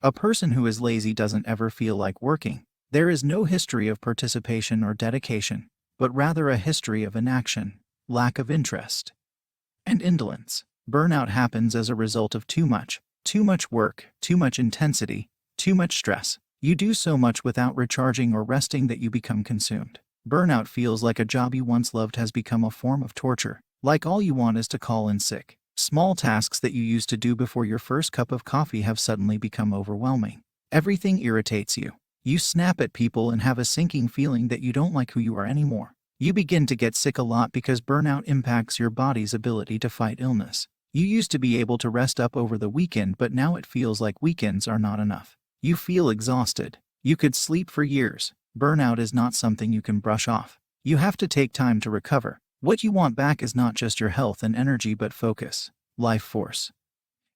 A person who is lazy doesn't ever feel like working. There is no history of participation or dedication, but rather a history of inaction, lack of interest, and indolence. Burnout happens as a result of too much work, too much intensity, too much stress. You do so much without recharging or resting that you become consumed. Burnout feels like a job you once loved has become a form of torture, like all you want is to call in sick. Small tasks that you used to do before your first cup of coffee have suddenly become overwhelming. Everything irritates you. You snap at people and have a sinking feeling that you don't like who you are anymore. You begin to get sick a lot because burnout impacts your body's ability to fight illness. You used to be able to rest up over the weekend, but now it feels like weekends are not enough. You feel exhausted. You could sleep for years. Burnout is not something you can brush off. You have to take time to recover. What you want back is not just your health and energy, but focus, life force,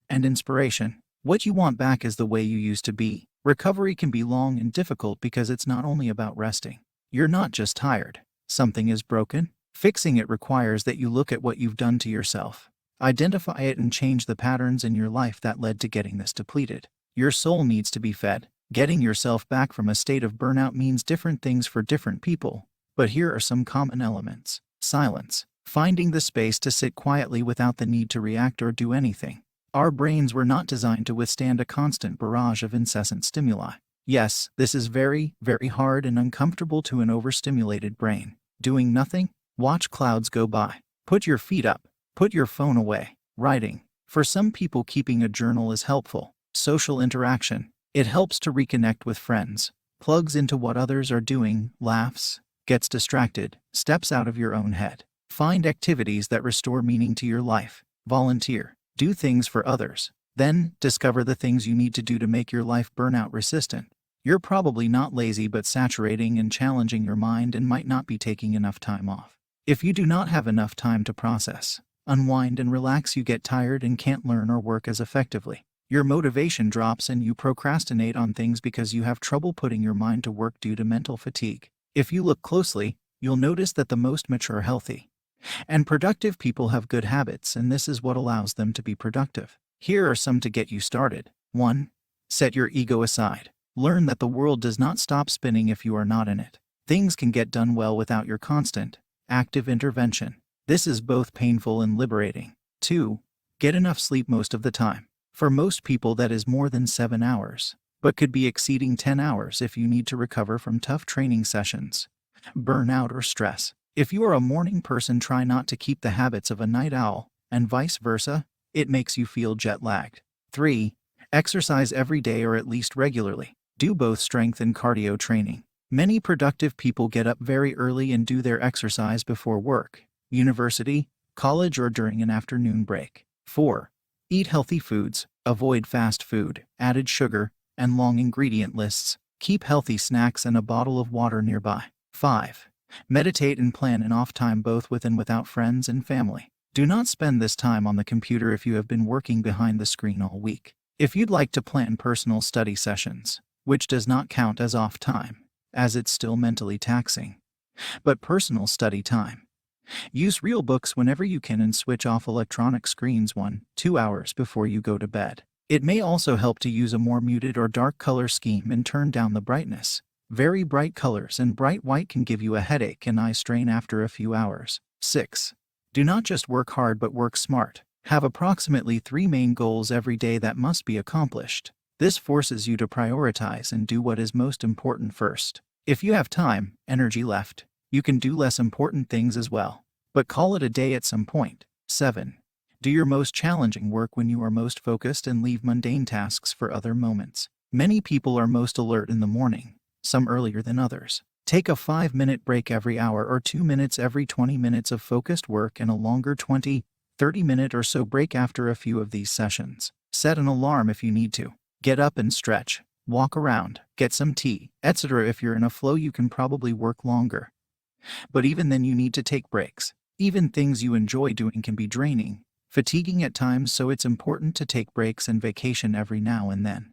and inspiration. What you want back is the way you used to be. Recovery can be long and difficult because it's not only about resting. You're not just tired. Something is broken. Fixing it requires that you look at what you've done to yourself. Identify it and change the patterns in your life that led to getting this depleted. Your soul needs to be fed. Getting yourself back from a state of burnout means different things for different people, but here are some common elements. Silence. Finding the space to sit quietly without the need to react or do anything. Our brains were not designed to withstand a constant barrage of incessant stimuli. Yes, this is very, very hard and uncomfortable to an overstimulated brain. Doing nothing? Watch clouds go by. Put your feet up. Put your phone away. Writing. For some people, keeping a journal is helpful. Social interaction. It helps to reconnect with friends. Plugs into what others are doing, laughs, gets distracted, steps out of your own head. Find activities that restore meaning to your life. Volunteer. Do things for others. Then, discover the things you need to do to make your life burnout resistant. You're probably not lazy, but saturating and challenging your mind and might not be taking enough time off. If you do not have enough time to process, unwind and relax, you get tired and can't learn or work as effectively. Your motivation drops and you procrastinate on things because you have trouble putting your mind to work due to mental fatigue. If you look closely, you'll notice that the most mature, healthy, and productive people have good habits, and this is what allows them to be productive. Here are some to get you started. 1. Set your ego aside. Learn that the world does not stop spinning if you are not in it. Things can get done well without your constant, active intervention. This is both painful and liberating. 2. Get enough sleep most of the time. For most people, that is more than 7 hours, but could be exceeding 10 hours if you need to recover from tough training sessions, burnout, or stress. If you are a morning person, try not to keep the habits of a night owl, and vice versa. It makes you feel jet-lagged. 3. Exercise every day or at least regularly. Do both strength and cardio training. Many productive people get up very early and do their exercise before work, university, college, or during an afternoon break. 4. Eat healthy foods. Avoid fast food, added sugar, and long ingredient lists. Keep healthy snacks and a bottle of water nearby. 5. Meditate and plan an off time both with and without friends and family. Do not spend this time on the computer if you have been working behind the screen all week. If you'd like to plan personal study sessions, which does not count as off time, as it's still mentally taxing, but personal study time. Use real books whenever you can and switch off electronic screens 1-2 hours before you go to bed. It may also help to use a more muted or dark color scheme and turn down the brightness. Very bright colors and bright white can give you a headache and eye strain after a few hours. 6. Do not just work hard, but work smart. Have approximately 3 main goals every day that must be accomplished. This forces you to prioritize and do what is most important first. If you have time, energy left, you can do less important things as well, but call it a day at some point. 7. Do your most challenging work when you are most focused and leave mundane tasks for other moments. Many people are most alert in the morning, some earlier than others. Take a 5-minute break every hour or 2 minutes every 20 minutes of focused work and a longer 20-30-minute or so break after a few of these sessions. Set an alarm if you need to. Get up and stretch, walk around, get some tea, etc. If you're in a flow, you can probably work longer. But even then, you need to take breaks. Even things you enjoy doing can be draining, fatiguing at times, so it's important to take breaks and vacation every now and then.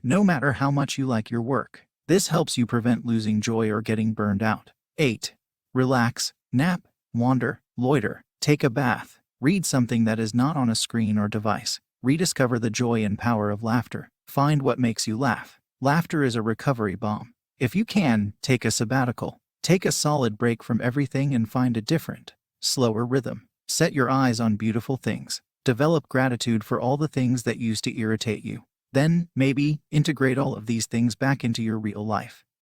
No matter how much you like your work, this helps you prevent losing joy or getting burned out. 8. Relax, nap, wander, loiter, take a bath, read something that is not on a screen or device. Rediscover the joy and power of laughter. Find what makes you laugh. Laughter is a recovery bomb. If you can, take a sabbatical. Take a solid break from everything and find a different, slower rhythm. Set your eyes on beautiful things. Develop gratitude for all the things that used to irritate you. Then, maybe, integrate all of these things back into your real life.